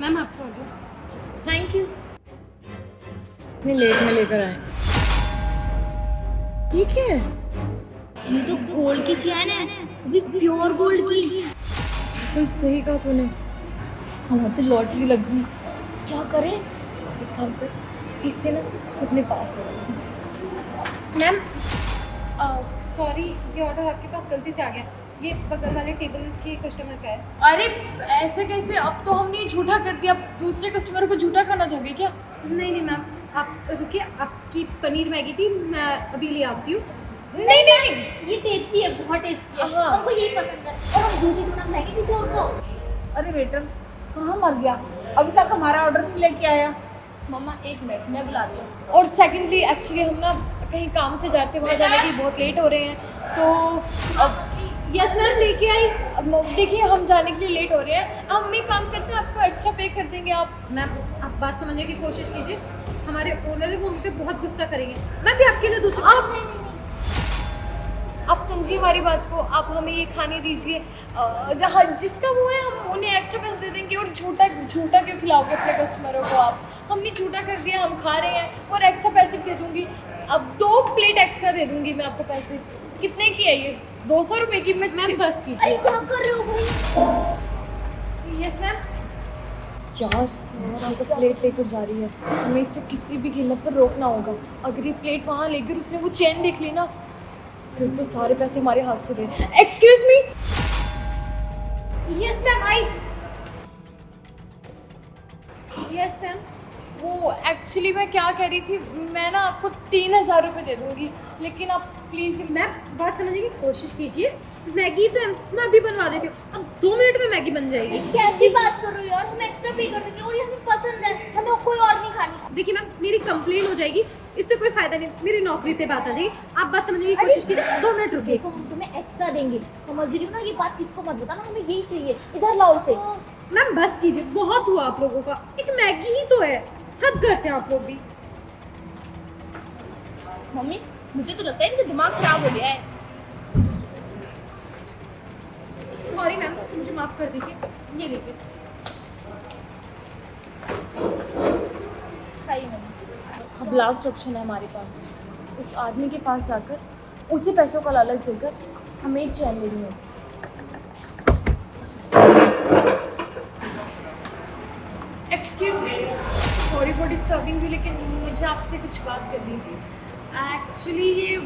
Ma'am आपका order. Thank you. इतने late में लेकर आए। ठीक है। ये तो गोल्ड की चैन है, वो भी प्योर गोल्ड की। बिल्कुल सही कहा तूने। हमारी तो लॉटरी लग गई। क्या करें? एक काम कर, इससे ना तू अपने पास है। मैम सॉरी, ये ऑर्डर आपके पास गलती से आ गया। ये बगल वाले टेबल के कस्टमर का है। अरे ऐसे कैसे? अब तो हमने ये झूठा कर दिया, अब दूसरे कस्टमर को झूठा खाना दोगे क्या? नहीं नहीं मैम, आप रुकिए, आपकी पनीर मैगी थी, मैं अभी ले आती हूँ। नहीं नहीं नहीं। ये टेस्टी है, बहुत टेस्टी है। हाँ। हमको यही पसंद है और हम झूठी थोड़ा खाएंगे किसी और को। अरे वेटर कहाँ मर गया, अभी तक हमारा ऑर्डर नहीं लेके आया। मम्मा एक मिनट, मैं बुलाती हूँ। और सेकेंडली एक्चुअली हम ना कहीं काम से जाते, वहाँ जाने के लिए बहुत लेट हो रहे हैं, तो अब यस मैम, लेके आई। अब देखिए हम जाने के लिए लेट हो रहे हैं। हम एक काम करते हैं, आपको एक्स्ट्रा पे कर देंगे। आप मैम आप बात समझने की कोशिश कीजिए, हमारे ओनर है वो हम पे बहुत गुस्सा करेंगे। मैं भी आपके लिए दूसरा आप समझिए हमारी बात को, आप हमें ये खाने दीजिए। हाँ, जिसका वो है हम उन्हें एक्स्ट्रा पैसे दे देंगे। और झूठा झूठा क्यों खिलाओगे अपने कस्टमरों को आप? हमने झूठा कर दिया, हम खा रहे हैं और एक्स्ट्रा पैसे भी दे दूंगी। अब 2 प्लेट एक्स्ट्रा दे दूंगी मैं आपको। पैसे कितने की है ये? 200 रुपये की। मैं मैम बस अरे कीजिए। क्या कर रहे हो भाई? Yes ma'am. यार हम तो प्लेट लेकर जा रही है, हमें इसे किसी भी कीमत पर रोकना होगा। अगर ये प्लेट वहाँ लेकर उसने वो चेन देख ली ना, फिर तो सारे पैसे हमारे हाथ से गए। Excuse me. Yes ma'am, I. Yes ma'am. वो एक्चुअली मैं क्या कह रही थी, मैं ना आपको 3000 रुपये दे दूँगी, लेकिन आप प्लीज़। मैम बात समझने की कोशिश कीजिए, मैगी तो मैं अभी बनवा देती हूँ, अब 2 मिनट में मैगी बन जाएगी। कैसी बात कर रहे हो यार? हम एक्स्ट्रा पे कर देंगे और ये हमें पसंद है, हमें कोई और नहीं खानी। देखिए मैम, मेरी कंप्लेन हो जाएगी, इससे कोई फायदा नहीं, मेरी नौकरी पे बात आ जाएगी। आप बात समझने की कोशिश कीजिए, 2 मिनट रुकिए। देखो हम तुम्हें एक्स्ट्रा देंगे, समझ रही हो ना? ये बात किसको मत बताना, हमें यही चाहिए। इधर लाओ इसे। मैम बस कीजिए, बहुत हुआ आप लोगों का, एक मैगी ही तो है, हद करते हैं आप लोग भी। मम्मी मुझे तो लगता है इनका दिमाग खराब हो गया है। सॉरी मैम, मुझे माफ कर दीजिए, ये लीजिए। खाइए मम्मी। अब लास्ट ऑप्शन है हमारे पास, उस आदमी के पास जाकर उसे पैसों का लालच देकर हमें एक चैन लेनी है। Excuse me, sorry for disturbing you, लेकिन मुझे आपसे कुछ बात करनी थी। एक्चुअली ये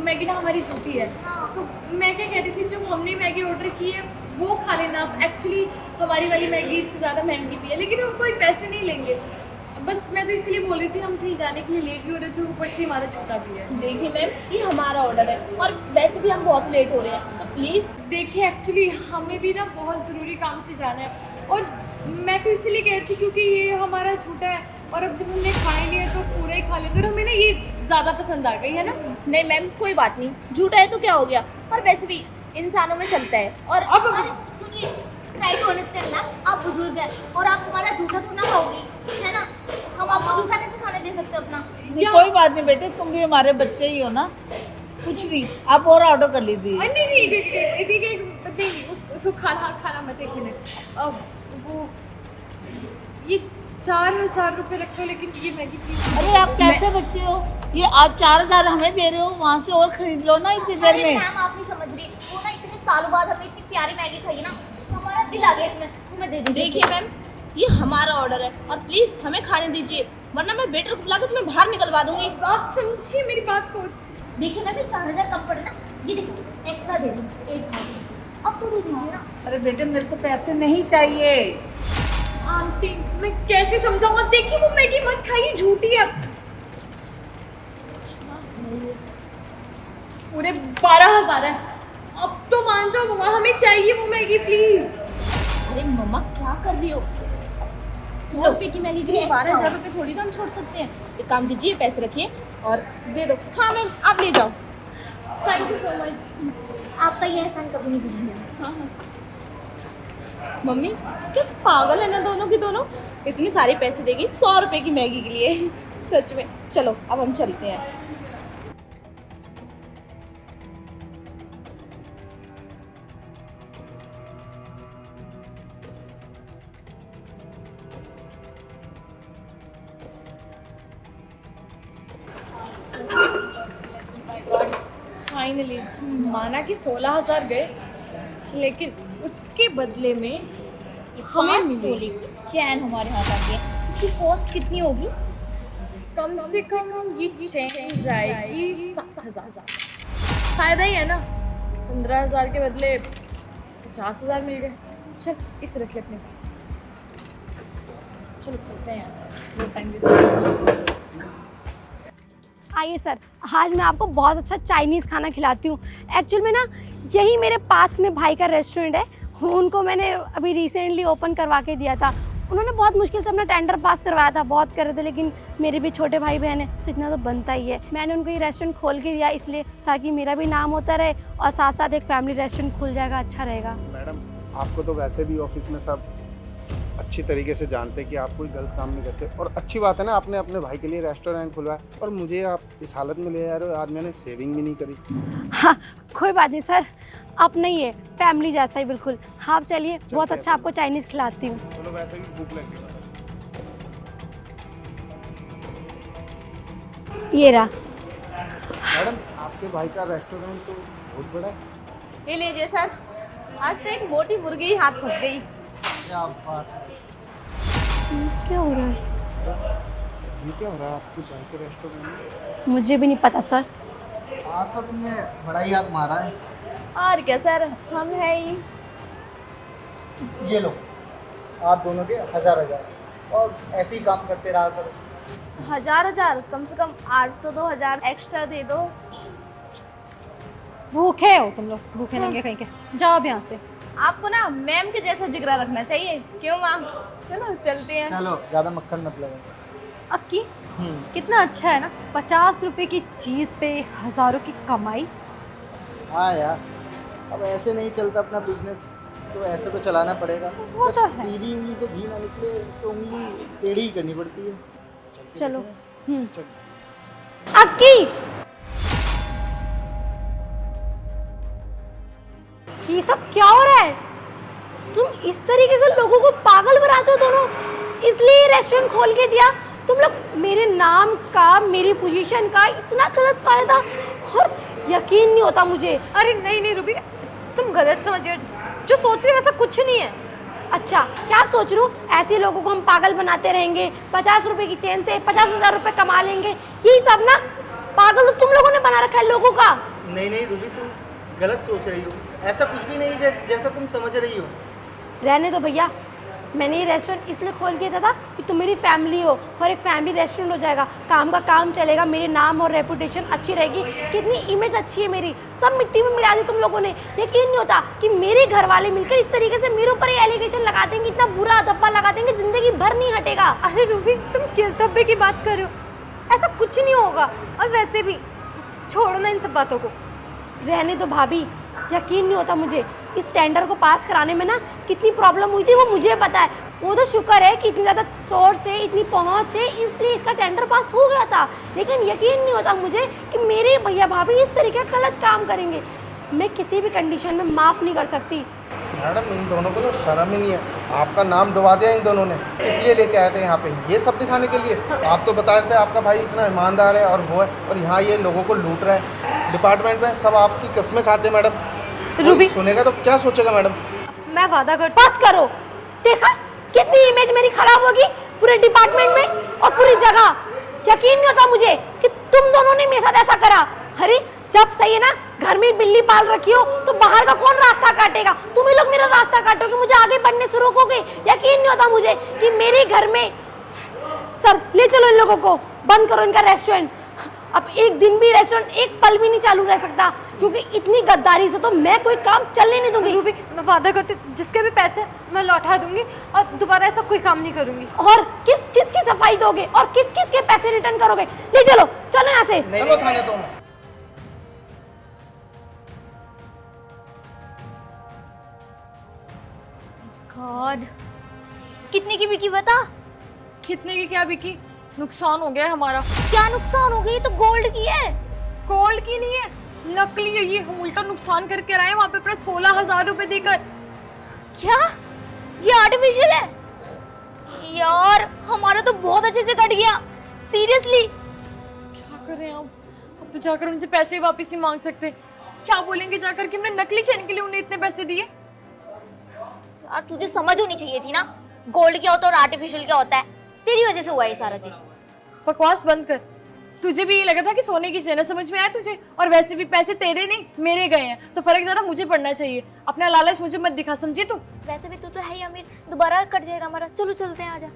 मैगी ना हमारी झूठी है, तो मैं क्या कह रही थी, जो हमने मैगी ऑर्डर की है वो खा लेना आप। एक्चुअली हमारी वाली मैगी इससे ज़्यादा महंगी भी है, लेकिन हम कोई पैसे नहीं लेंगे। बस मैं तो इसलिए बोल रही थी, हम कहीं जाने के लिए लेट भी हो रहे थे, ऊपर से हमारा छूटा भी है। देखिए मैम, ये हमारा ऑर्डर है और वैसे भी हम बहुत लेट हो रहे हैं, तो प्लीज़। देखिए एक्चुअली हमें भी ना बहुत ज़रूरी काम से जाना है, और मैं तो इसीलिए कह रही थी क्योंकि ये हमारा छूटा है, और अब जब हमने खा ही लिया तो पूरा ही खा लेते, और हमें ना ये ज़्यादा पसंद आ गई है ना। नहीं मैम, कोई बात नहीं, झूठा है तो क्या हो गया, और वैसे भी इंसानों में चलता है। और अब सुनिए, ट्राई टू अंडरस्टैंड मैम, आप बुजुर्ग हैं और आप हमारा जूठा थोड़ा ना खाओगी, है ना? हम आपको जूठा कैसे खाने दे सकते हैं अपना? नहीं, कोई बात नहीं बेटे, तुम भी हमारे बच्चे ही हो ना, कुछ नहीं, आप और ऑर्डर कर लीजिए। नहीं नहीं नहीं, उसको खाना मत। 1 मिनट। अब वो ये 4000 रुपये रखो, लेकिन ये मैगी प्लीज। अरे आप कैसे बच्चे हो, ये आप 4000 हमें दे रहे हो, वहाँ से और खरीद लो ना इतनी देर अरे में। मैम आप नहीं समझ रही, वो ना इतने सालों बाद हमने इतनी प्यारी मैगी खाई है ना, हमारा दिल आ गया इसमें, हमें दे दीजिए। देखिए मैम, ये हमारा ऑर्डर है और प्लीज़ हमें खाने दीजिए, वरना मैं वेटर को बुला के तुम्हें बाहर निकलवा दूंगी। आप समझिए मेरी बात को। देखिए मैं भी 4000 कम पड़े ना, ये देखो एक्स्ट्रा दे दूँ 8000, अब तो दे दीजिए ना। अरे बेटे मेरे को पैसे नहीं चाहिए। आंटी मैं कैसे समझाऊंगा? देखिए वो मैगी मत खाइए, झूठी है। पूरे 12000 है, अब तो मान जाओ मम्मा, हमें चाहिए वो मैगी प्लीज। अरे मम्मा क्या कर रही हो? 100 रुपये की मैगी के लिए 12,000 रुपये थोड़ी ना हम छोड़ सकते हैं। एक काम कीजिए, पैसे रखिए और दे दो। हाँ मैम, आप ले जाओ। Thank you so much. आपका ये एहसान कभी नहीं भूलेंगे। हाँ हाँ। मम्मी कैसे पागल है ना दोनों की दोनों, इतने सारे पैसे देगी 100 रुपये की मैगी के लिए। सच में। चलो अब हम चलते हैं। फाइनली माना कि 16,000 गए, लेकिन उसके बदले में हमें 5 तोले की चैन हमारे हाथ आ गई है। इसकी कॉस्ट कितनी होगी? कम से कम ये चैन जाएगी 7,000। फायदा ही है ना, 15,000 के बदले 50,000 मिल गए। चल इसे रख ले अपने पास। चलो चलते हैं यहाँ से, बहुत टाइम वेस्ट। आइए सर, आज मैं आपको बहुत अच्छा चाइनीज़ खाना खिलाती हूँ। एक्चुअल में ना यही मेरे पास में भाई का रेस्टोरेंट है, उनको मैंने अभी रिसेंटली ओपन करवा के दिया था। उन्होंने बहुत मुश्किल से अपना टेंडर पास करवाया था, बहुत कर रहे थे, लेकिन मेरे भी छोटे भाई बहन हैं तो इतना तो बनता ही है। मैंने उनको ये रेस्टोरेंट खोल के दिया इसलिए ताकि मेरा भी नाम होता रहे और साथ साथ एक फैमिली रेस्टोरेंट खुल जाएगा, अच्छा रहेगा। मैडम, आपको तो वैसे भी ऑफिस में सब अच्छी तरीके से जानते हैं कि आप कोई गलत काम नहीं करते, और अच्छी बात है ना आपने अपने भाई के लिए रेस्टोरेंट खुलवाया, और मुझे आप इस हालत में ले आ रहे हो। आज मैंने सेविंग भी नहीं करी। हाँ, कोई बात नहीं सर, अपना ही है, फैमिली जैसा ही बिल्कुल। हाँ आप चलिए, बहुत हैं अच्छा आपको चाइनीज़ खिलाती हूँ। चलो, वैसे भी भूख लग गई। ये रहा। मैडम, आपके भाई का रेस्टोरेंट तो बहुत बड़ा है। ये लीजिए सर, आज तो एक मोटी मुर्गी ही हाथ फंस गई। क्या बात, क्या हो रहा है? ये क्या हो रहा है आपके भाई के रेस्टोरेंट में? मुझे भी नहीं पता सर। आज तो तुमने बड़ा ही याद मारा है। और क्या सर, हम है ही। ये लो, आप दोनों के 1000 और ऐसे ही काम करते रहा करो। 1000 कम से कम आज तो 2000 एक्स्ट्रा दे दो। भूखे हो तुम लोग, भूखे नंगे कहीं के, जाओ अब यहाँ से। आपको ना मैम के जैसा जिगरा रखना चाहिए, क्यों मैम? चलो चलते हैं। चलो, ज़्यादा मक्खन मत लगाओ। अक्की, कितना अच्छा है ना, 50 रुपए की चीज़ पे हज़ारों की कमाई। हाँ यार, अब ऐसे नहीं चलता अपना बिजनेस, तो ऐसे तो चलाना पड़ेगा। वो तो जब है। सीधी उंगली से घी ना निकले तो उंगली टेढ़ी ही करनी पड़ती है। चलो। चल। अक्की, ये सब क्या हो रहा है? तुम इस तरीके से लोगों को पागल बनाते हो दोनों, इसलिए ये रेस्टोरेंट खोल के दिया। तुम लोग मेरे नाम का, मेरी पोजीशन का इतना गलत फायदा, और यकीन नहीं होता मुझे। अरे नहीं नहीं रूबी, तुम गलत समझ रहे हो, जो सोच रहे हो वैसा कुछ नहीं है। अच्छा, क्या सोच रहा हूँ? ऐसे लोगों को हम पागल बनाते रहेंगे, 50 रुपए की चेन से 50,000 रुपए कमा लेंगे, यही सब ना? पागल तो तुम लोगों ने बना रखा है लोगों का। नहीं रूबी, तुम गलत सोच रही हो। ऐसा कुछ भी नहीं जैसा तुम समझ रही हो। रहने दो भैया, मैंने ये रेस्टोरेंट इसलिए खोल के दिया था कि तुम मेरी फैमिली हो और एक फैमिली रेस्टोरेंट हो जाएगा, काम का काम चलेगा, मेरे नाम और रेपुटेशन अच्छी रहेगी। कितनी इमेज अच्छी है मेरी, सब मिट्टी में मिला दी तुम लोगों ने। यकीन नहीं होता कि मेरे घर वाले मिलकर इस तरीके से मेरे ऊपर ये एलिगेशन लगा देंगे, इतना बुरा धब्बा लगा देंगे, जिंदगी भर नहीं हटेगा। अरे रूबी, तुम किस धब्बे की बात कर रहे हो? ऐसा कुछ नहीं होगा, और वैसे भी छोड़ो ना इन सब बातों को। रहने दो भाभी, यकीन नहीं होता मुझे, इस टेंडर को पास कराने में ना कितनी प्रॉब्लम हुई थी वो मुझे पता है। वो तो शुक्र है कि इतनी ज़्यादा सोर्स से, इतनी पहुंच है, इसलिए इसका टेंडर पास हो गया था। लेकिन यकीन नहीं होता मुझे कि मेरे भैया भाभी इस तरीके का गलत काम करेंगे। मैं किसी भी कंडीशन में माफ़ नहीं कर सकती। मैडम, इन दोनों को तो शर्म ही नहीं है। आपका नाम डुबा दिया इन दोनों ने, इसलिए लेके आए थे यहाँ पे, ये सब दिखाने के लिए। आप तो बता रहे थे आपका भाई इतना ईमानदार है और वो है, और यहाँ ये लोगों को लूट रहा है। डिपार्टमेंट में सब आपकी कस्में खाते हैं मैडम। रूबी, सुनेगा तो क्या सोचेगा मैडम? मैं वादा करती बस करो, देखा कितनी इमेज मेरी खराब होगी पूरे डिपार्टमेंट में और पूरी जगह। यकीन नहीं होता मुझे कि तुम दोनों ने मेरे साथ ऐसा करा। अरे जब सही है ना, घर में बिल्ली पाल रखी हो तो बाहर का कौन रास्ता काटेगा? तुम ही लोग मेरा रास्ता काटोगे, मुझे आगे बढ़ने से रोकोगे। यकीन नहीं होता मुझे कि मेरे घर में। सर ले चलो इन लोगों को, बंद करो इनका रेस्टोरेंट। अब एक दिन भी रेस्टोरेंट एक पल भी नहीं चालू रह सकता, क्योंकि इतनी गद्दारी से तो मैं कोई काम चलने नहीं दूंगी। रूबी, मैं वादा करती हूँ, जिसके भी पैसे मैं लौटा दूंगी और दोबारा ऐसा कोई काम नहीं करूंगी। और किस किस की सफाई दोगे और किस किस के पैसे रिटर्न करोगे? ले चलो, चलो यहाँ से। चलो थाने तुम। गॉड, कितने की बिकी बता? कितने की क्या बिकी? नुकसान हो गया है हमारा। क्या नुकसान हो गई? तो गोल्ड की है। गोल्ड की नहीं है, नकली है ये। हम उल्टा नुकसान करके आए वहाँ पे अपने 16,000 रुपए देकर। क्या ये आर्टिफिशियल है? यार हमारा तो बहुत अच्छे से कट गया, सीरियसली। क्या करें अब तो जाकर उनसे पैसे वापस नहीं मांग सकते। क्या बोलेंगे जाकर कि हमने नकली चेन के लिए उन्हें इतने पैसे दिए। यार तुझे समझ होनी चाहिए थी ना, गोल्ड क्या होता है और आर्टिफिशियल क्या होता है। तेरी वजह से हुआ ये सारा चीज। बकवास बंद कर। तुझे भी ये लगा था कि सोने की चेन है, समझ में आया तुझे? और वैसे भी पैसे तेरे नहीं मेरे गए हैं, तो फर्क ज्यादा मुझे पड़ना चाहिए। अपना लालच मुझे मत दिखा, समझी तू? वैसे भी तू तो है ही अमीर, दोबारा कट जाएगा हमारा। चलो चलते हैं, आजा।